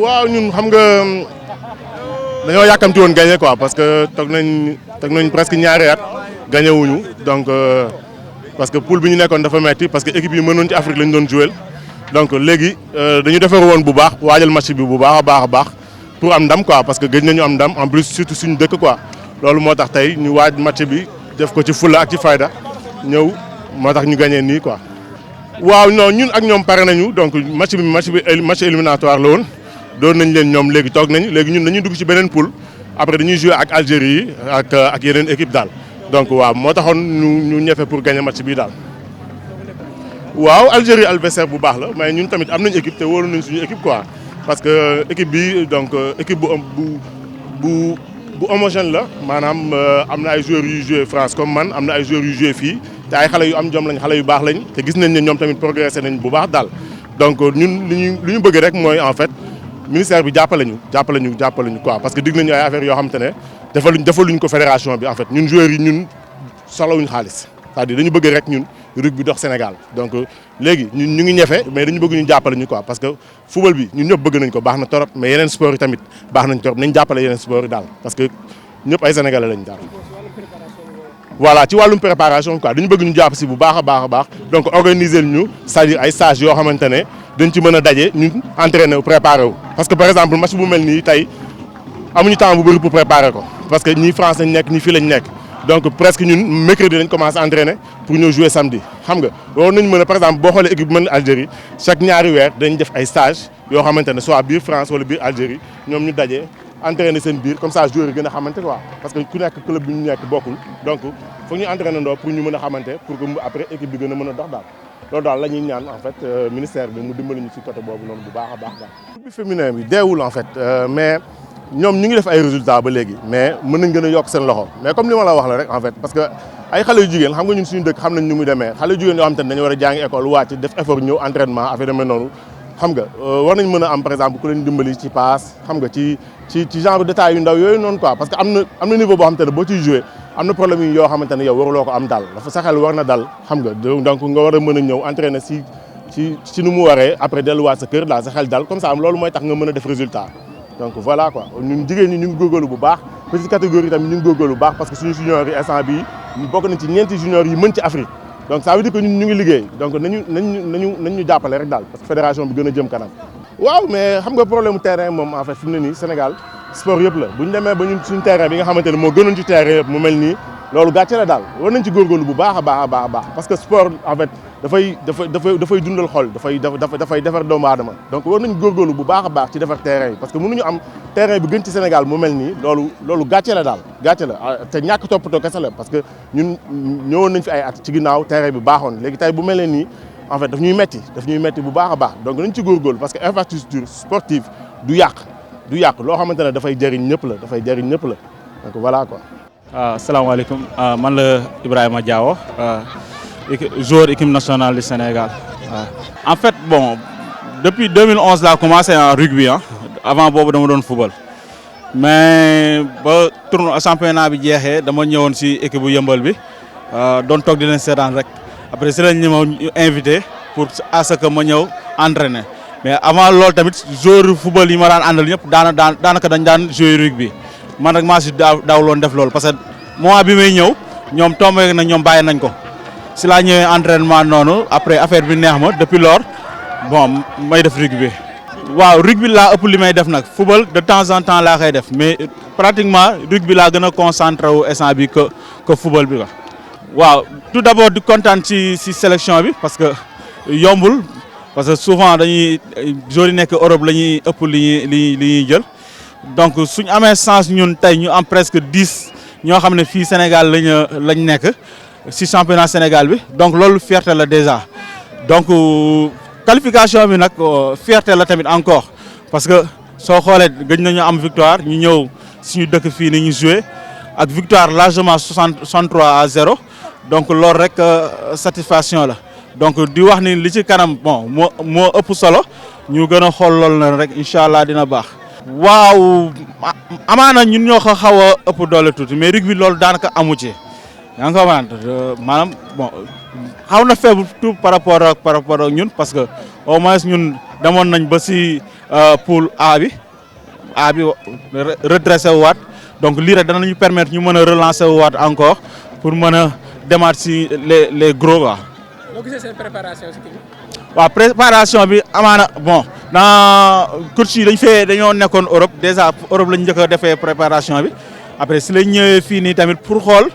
waaw ñun xam nga dañoo yàkkamti woon gagné quoi parce que toog nañ presque ñaari at gagné wuñu donc parce que poule bi ñu nekkoon dafa metti parce que équipe yi mënoon ci Afrique lañ doon jouer donc léegi dañu defaru woon bu baax waajal match bi bu baax a baax pour am ndam quoi parce que gëj nañu am ndam en plus surtout suñu dëkk quoi loolu moo tax tey ñu waaj match bi def ko ci fulla ak ci fayda ñëw moo tax ñu gagné nii quoi. waaw non ñun ak ñoom pare nañu donc match éliminatoire la woon doon nañ leen ñoom léegi toog nañ léegi ñun dañuy dugg ci beneen poule après dañuy jouer ak Algérie yi ak yeneen équipe daal donc waaw moo taxoon ñu ñefe pour gagner match bii daal. waaw Algérie adversaire bu baax la mais ñun tamit am nañ équipe te wóolu nañ suñu équipe quoi parce que équipe bi donc équipe bu homogène la maanaam am na ay joueurs yuy jouer France comme man am na ay joueurs yuy jouer fii te ay xale yu am jom lañ xale yu baax lañ te gis nañ ne ñoom tamit progressé nañ bu baax daal donc ñun li ñu bëgg rek mooy en fait ministère bi jàppale ñu quoi parce que dig nañu ay affaires yoo xam te ne defaluñ ko fédération bi en fait ñun joueurs yi ñun soxlawuñ xaalis c'est-à-dire dañu bëgg rek ñun rugby bi dox Sénégal donc léegi ñun ñu ngi ñefe mais dañu bëgg ñu jàppale ñu quoi parce que football bi ñun ñëpp bëgg nañ ko baax na torop mais yeneen sport yi tamit baax nañ torop nañ jàppale yeneen sport yi daal parce que ñëpp ay sénégalais lañ daal. voilà ci wàllum préparation quoi dañu bëgg ñu jàpp si bu baax a baax donc organiser ñu c'est-à-dire ay stages yoo xamante ne dañ ci mën a daje ñun entraîner wu préparer wu. parce que par exemple match bu mel nii tey amuñu temps bu bëri pour préparer ko parce que ñii France lañ nekk ñii fii lañ nekk. donc presque ñun mercredi lañ commencé entraîner pour ñëw jouer samedi xam nga waroon nañu mën a par exemple boo xoolee équipe bi mën Algérie chaque ñaari weer dañ def ay stage yoo xamante ne soit biir France wala biir Algérie ñoom ñu daje entraîner seen biir comme ça joueurs yi gën a xamante quoi parce que ku nekk club bi ñu nekk bokkul donc foog ñu entraîner ndoo pour ñu mën a xamante pour que après équipe bi gën a mën a dox daal loolu daal la ñuy ñaan en fait ministère bi mu dimbali ñu ci côté boobu noonu bu baax a baax daal. rugby féminin bi deewul en fait mais. ñoom ñu ngi def ay résultats ba léegi mais mën nañ gën a yokk seen loxo mais comme li ma la wax la rek en fait parce que ay xale yu jigéen xam nga ñun suñu dëkk xam nañ ñu muy demee xale yu jigéen yoo xam te ne dañu war a jàngi école wàcc def effort ñëw entraînement affaire demee noonu xam nga war nañ mën a am par exemple ku leen dimbali ci passe xam nga ci genre détails yu ndaw yooyu noonu quoi parce que am na niveau boo xam te ne boo ciy joué am na problème yi yoo xamante ne yow waruloo ko am daal dafa sa xel war na dal xam nga donc nga war a mën a ñëw entraîner ci nu mu waree après delluwaat sa kër daal sa xel dal comme ça am loolu mooy tax nga mën a def résultat donc voilà quoi ñun jigéen ñi ñu ngi góorgóorlu bu baax petite catégorie tamit ñu ngi góorgóorlu bu baax parce que suñu juniors yi instant bii bokk nañ ci ñeenti juniors yi mën ci Afrique donc ça veut dire que ñun ñu ngi liggéey donc nañu jàppale rek daal parce que fédération bi gën a jëm kanam. waaw mais xam nga problème mu terrain moom en fait fi mu ne nii Sénégal sport yëpp la bu ñu demee ba ñun suñu terrain bi nga xamante ne moo gënoon ci terrain yëpp mu mel nii loolu gàcce la daal war nañ ci góorgóorlu bu baax a baax parce que sport en fait dafay dundal xol dafay defar doomu aadama donc war nañ góorgóorlu bu baax a baax ci defar terrain yi parce que mënuñu am terrain bi gën ci Sénégal mu mel nii loolu gàcce la daal gàcce la te ñàkk toppatoo kese la parce que ñun ñëwoon nañ fi ay at ci ginnaaw terrain bi baaxoon léegi tey bu mel ne nii en fait daf ñuy metti bu baax a baax donc nañ ci góorgóorlu parce que infrastructure sportive du yàq loo xamante ne dafay jëriñ ñëpp la donc voilà quoi. asalaamaaleykum man la Ibrahima Diawo joueur équipe nationale du Sénégal. En fait bon depuis 2011 laa commencé en rugby avant boobu dama doon football mais ba tournoi championnat bi jeexee dama ñëwoon si équipe bu yëmbal bi doon toog di leen seetaan rek après si lañ ñu invité pour à ce que ma ñëw entraîner mais avant loolu tamit joueur football yi ma daan àndal ñëpp daanaka dañ daan jouer rugby. man rek maa si daawuloon def loolu parce que mois bi may ñëw ñoom tombé na ñoom bàyyi nañ ko si laa ñëwee entraînement noonu après affaire bi neex ma depuis lors bon may def rugby. waaw rugby laa ëpp li may def nag football de temps en temps laa koy def mais pratiquement rugby laa gën a concentré wu instant bi que football bi quoi. waaw tout d'abord di kontaan ci sélection bi parce que yombul parce que souvent dañuy joueurs yi nekk Europe la ñuy ëpp li ñuy jël. donc suñ amee chance ñun tey ñu am presque 10 ñoo xam ne fii Sénégal lañ nekk ci championnat Sénégal bi donc loolu fierté la déjà donc qualification bi nag fierté la tamit encore parce que soo xoolee gëj nañu am victoire ñu ñëw suñu dëkk fii ni ñu joué ak victoire largement 63-0 donc loolu rek satisfaction la donc di wax ni li ci kanam bon moo ëpp solo ñu gën a xool loolu na rek incha allah dina baax. waaw amaana ñun ñoo ko xaw a ëpp doole tuuti mais rugby loolu daanaka amu ci yaa ngi ko maanaam bon xaw na faible tout par rapport ak ñun parce que au moins ñun demoon nañ ba si poule A bi redressé waat donc lii rek danañu permettre ñu mën a relancer waat encore pour mën a demaat si les gros quoi. noo gisee seen préparation si kii bi. waaw préparation bi amaana bon dans coach yi dañoo nekkoon Europe déjà Europe lañ njëkk a defee préparation bi après si lañ ñëwee fii nii tamit pour xool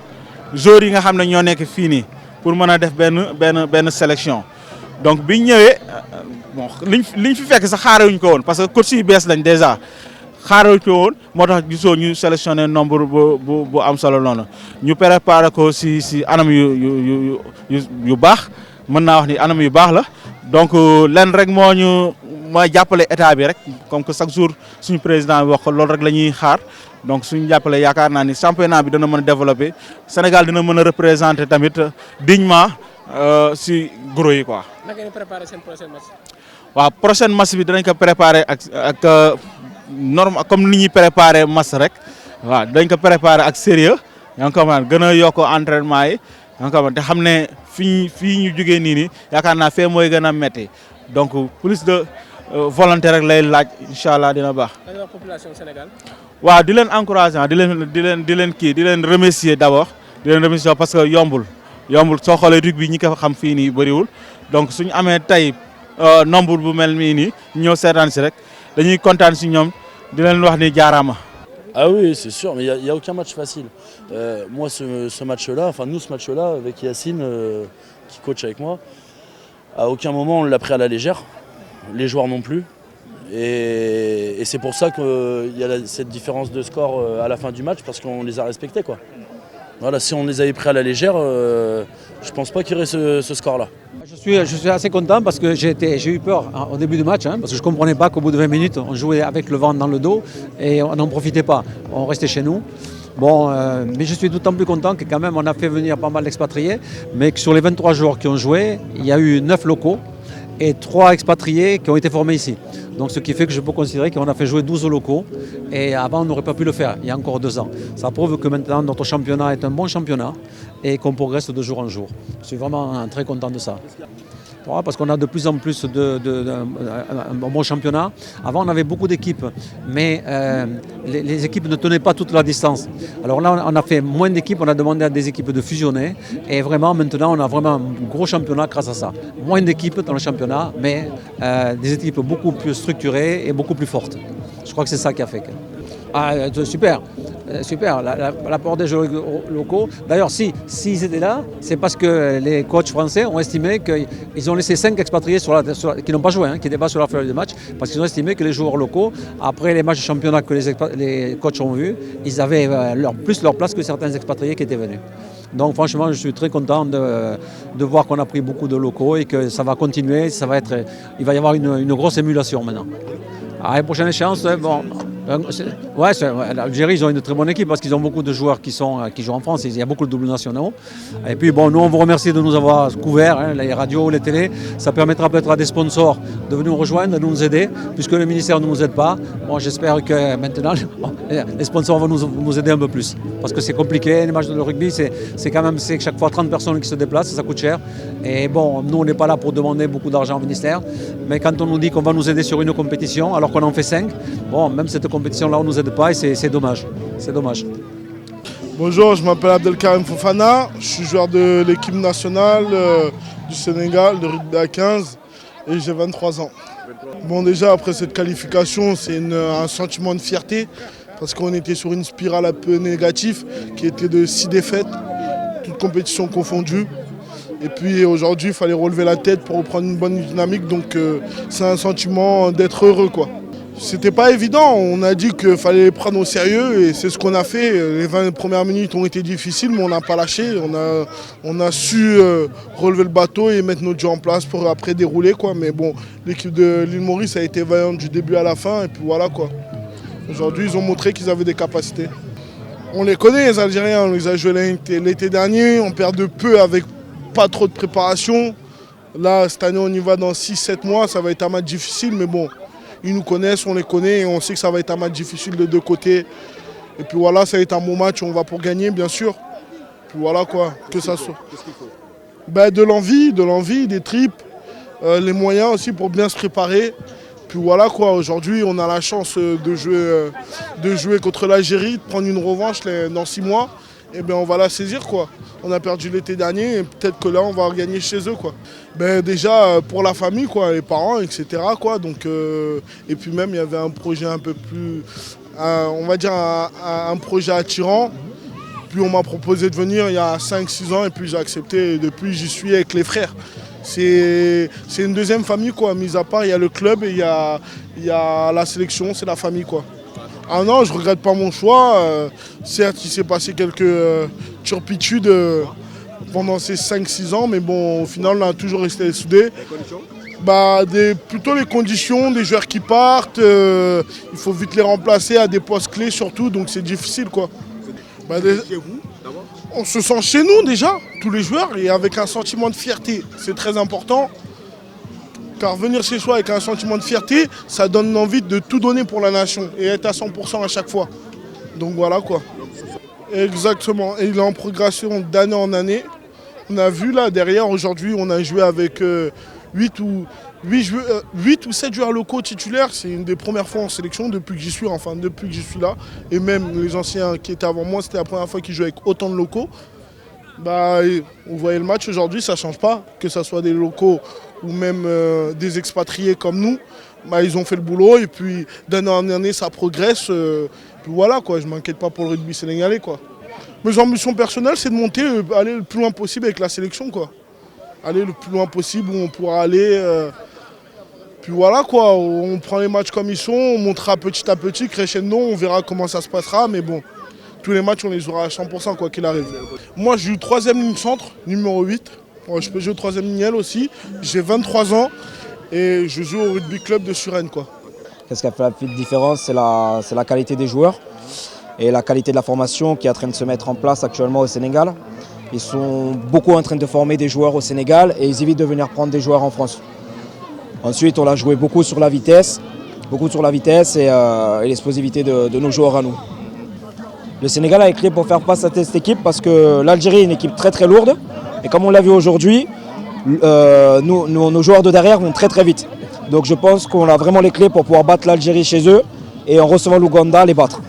joueurs yi nga xam ne ñoo nekk fii nii pour mën a def benn sélection donc biñ ñëwee bon liñ fi fekk sax xaarewuñ ko woon parce que coach yi bees lañ déjà xaarewuñ ko woon moo tax gisoo ñu sélectionné nombre bu am solo noonu ñu préparé ko si anam yu baax mën naa wax ni anam yu baax la donc lenn rek moo jàppale état bi rek comme que chaque jour suñu président bi wax ko loolu rek la ñuy xaar donc suñu jàppale yaakaar naa ni championnat bi dana mën a développer Sénégal dina mën a représenter tamit dignement si gros yi quoi. naka ngeen préparer seen prochain match. waaw prochaine match bi danañ ko préparer ak norme comme ni ñuy préparer match rek waaw dañ ko préparer ak sérieux yaa ngi ko mën gën a yokk entraînement yi yaa ngi ko mën te xam ne fii ñu jógee nii yaakaar naa fee mooy gën a métti donc plus de volonté rek lay laaj incha allah dina baax. dañuy wax population Sénégal. waaw di leen encourager di leen remercier d'abord di leen remercier parce que yombul soo xoolee rugby ñi ko xam fii nii bëriwul donc suñu amee tey nombre bu mel nii ñëw seetaan si rek dañuy kontaan si ñoom di leen wax ni jaaraama. Ah oui, c'est sûr, mais il y a aucun match facile. Moi, ce match-là, enfin nous, ce match-là, avec Yacine, qui coach avec moi, à aucun moment on l'a pris à la légère, les joueurs non plus. Et c'est pour ça qu'il y a cette différence de score à la fin du match, parce qu'on les a respectés, quoi. Voilà, si on les avait pris à la légère, je pense pas qu'il y aurait ce score-là. Je suis assez content parce que j'ai eu peur au début du match, parce que je ne comprenais pas qu'au bout de 20 minutes, on jouait avec le vent dans le dos et on n'en profitait pas. On restait chez nous. Bon, mais je suis d'autant plus content que quand même on a fait venir pas mal d'expatriés, mais que sur les 23 joueurs qui ont joué, il y a eu 9 locaux et 3 expatriés qui ont été formés ici. Donc ce qui fait que je peux considérer qu'on a fait jouer 12 locaux et avant on n'aurait pas pu le faire, il y a encore 2 ans. Ça prouve que maintenant notre championnat est un bon championnat et qu'on progresse de jour en jour. Je suis vraiment très content de ça. Voilà, parce qu'on a de plus en plus un bon championnat. Avant on avait beaucoup d'équipes, mais les équipes ne tenaient pas toute la distance. Alors là on a fait moins d'équipes, on a demandé à des équipes de fusionner et vraiment maintenant on a vraiment un gros championnat grâce à ça. Moins d'équipes dans le championnat, mais des équipes beaucoup plus structurées et beaucoup plus fortes. Je crois que c'est ça qui a fait. Ah, super, super, l'apport des joueurs locaux. D'ailleurs, s'ils étaient là, c'est parce que les coachs français ont estimé qu'ils ont laissé 5 expatriés qui n'ont pas joué, qui n'étaient pas sur la feuille de match, parce qu'ils ont estimé que les joueurs locaux, après les matchs de championnat que les coachs ont vus, ils avaient plus leur place que certains expatriés qui étaient venus. Donc franchement, je suis très content de voir qu'on a pris beaucoup de locaux et que ça va continuer, il va y avoir une grosse émulation maintenant. À la prochaine échéance, bon, l'Algérie, ils ont une très bonne équipe parce qu'ils ont beaucoup de joueurs qui jouent en France. Il y a beaucoup de doubles nationaux. Et puis bon, nous on vous remercie de nous avoir couverts, les radios, les télés. Ça permettra peut-être à des sponsors de venir nous rejoindre, de nous aider, puisque le ministère ne nous aide pas. Bon, j'espère que maintenant les sponsors vont nous aider un peu plus. Parce que c'est compliqué, les matchs de rugby, c'est quand même chaque fois 30 personnes qui se déplacent, ça coûte cher. Et bon, nous on n'est pas là pour demander beaucoup d'argent au ministère. Mais quand on nous dit qu'on va nous aider sur une compétition, alors qu'on en fait 5, bon, même cette compétition-là, on ne nous aide pas et c'est dommage. C'est dommage. Bonjour, je m'appelle Abdelkarim Fofana, je suis joueur de l'équipe nationale du Sénégal de rugby à 15 et j'ai 23 ans. Bon, déjà après cette qualification, c'est un sentiment de fierté parce qu'on était sur une spirale un peu négative qui était de 6 défaites, toutes compétitions confondues. Et puis aujourd'hui, il fallait relever la tête pour reprendre une bonne dynamique, donc c'est un sentiment d'être heureux, quoi. C'était pas évident, on a dit qu'il fallait les prendre au sérieux et c'est ce qu'on a fait. Les 20 premières minutes ont été difficiles, mais on n'a pas lâché. On a su relever le bateau et mettre notre jeu en place pour après dérouler, quoi. Mais bon, l'équipe de l'île Maurice a été vaillante du début à la fin et puis voilà, quoi. Aujourd'hui, ils ont montré qu'ils avaient des capacités. On les connaît, les Algériens, on les a joués l'été dernier, on perd de peu avec pas trop de préparation. Là, cette année, on y va dans 6-7 mois, ça va être un match difficile, mais bon, ils nous connaissent, on les connaît et on sait que ça va être un match difficile de 2 côtés. Et puis voilà, ça va être un bon match, on va pour gagner, bien sûr. Puis voilà, quoi, que ça soit. Qu'est-ce qu'il faut? De l'envie, des tripes, les moyens aussi pour bien se préparer. Puis voilà quoi, aujourd'hui on a la chance de jouer contre l'Algérie, de prendre une revanche dans 6 mois. Et bien on va la saisir quoi. On a perdu l'été dernier et peut-être que là on va gagner chez eux quoi. Ben déjà pour la famille quoi, les parents etc quoi. Donc et puis même il y avait un projet un peu plus, on va dire un projet attirant. Puis on m'a proposé de venir il y a 5-6 ans et puis j'ai accepté et depuis j'y suis avec les frères. C'est une deuxième famille quoi, mis à part il y a le club et il y a la sélection, c'est la famille quoi. Ah non, je ne regrette pas mon choix. Certes, il s'est passé quelques turpitudes pendant ces 5-6 ans, mais bon, au final, on a toujours resté soudés. Les conditions plutôt les conditions, des joueurs qui partent, il faut vite les remplacer à des postes clés surtout, donc c'est difficile quoi. Chez vous, d'abord ? On se sent chez nous déjà, tous les joueurs, et avec un sentiment de fierté, c'est très important. Car venir chez soi avec un sentiment de fierté, ça donne envie de tout donner pour la nation et être à 100% à chaque fois. Donc voilà quoi. Exactement. Et il est en progression d'année en année. On a vu là derrière, aujourd'hui, on a joué avec 8 ou 7 joueurs locaux titulaires. C'est une des premières fois en sélection depuis que j'y suis, depuis que j'y suis là. Et même les anciens qui étaient avant moi, c'était la première fois qu'ils jouaient avec autant de locaux. On voyait le match aujourd'hui, ça ne change pas, que ce soit des locaux ou même des expatriés comme nous, ils ont fait le boulot et puis d'année en année ça progresse. Puis voilà quoi, je ne m'inquiète pas pour le rugby sénégalais quoi. Mes ambitions personnelles c'est de monter, aller le plus loin possible avec la sélection quoi. Aller le plus loin possible où on pourra aller. Puis voilà quoi, on prend les matchs comme ils sont, on montera petit à petit, crescendo, on verra comment ça se passera, mais bon. Tous les matchs on les aura à 100% quoi qu'il arrive. Moi j'ai eu 3e ligne centre, numéro 8. Je peux jouer au 3e ligne aussi. J'ai 23 ans et je joue au rugby club de Suresnes quoi. Qu'est-ce qui a fait la petite différence? C'est la qualité des joueurs et la qualité de la formation qui est en train de se mettre en place actuellement au Sénégal. Ils sont beaucoup en train de former des joueurs au Sénégal et ils évitent de venir prendre des joueurs en France. Ensuite, on a joué beaucoup sur la vitesse et l'explosivité de nos joueurs à nous. Le Sénégal a les clés pour faire face à cette équipe parce que l'Algérie est une équipe très très lourde. Et comme on l'a vu aujourd'hui, nos joueurs de derrière vont très très vite. Donc je pense qu'on a vraiment les clés pour pouvoir battre l'Algérie chez eux et en recevant l'Ouganda, les battre.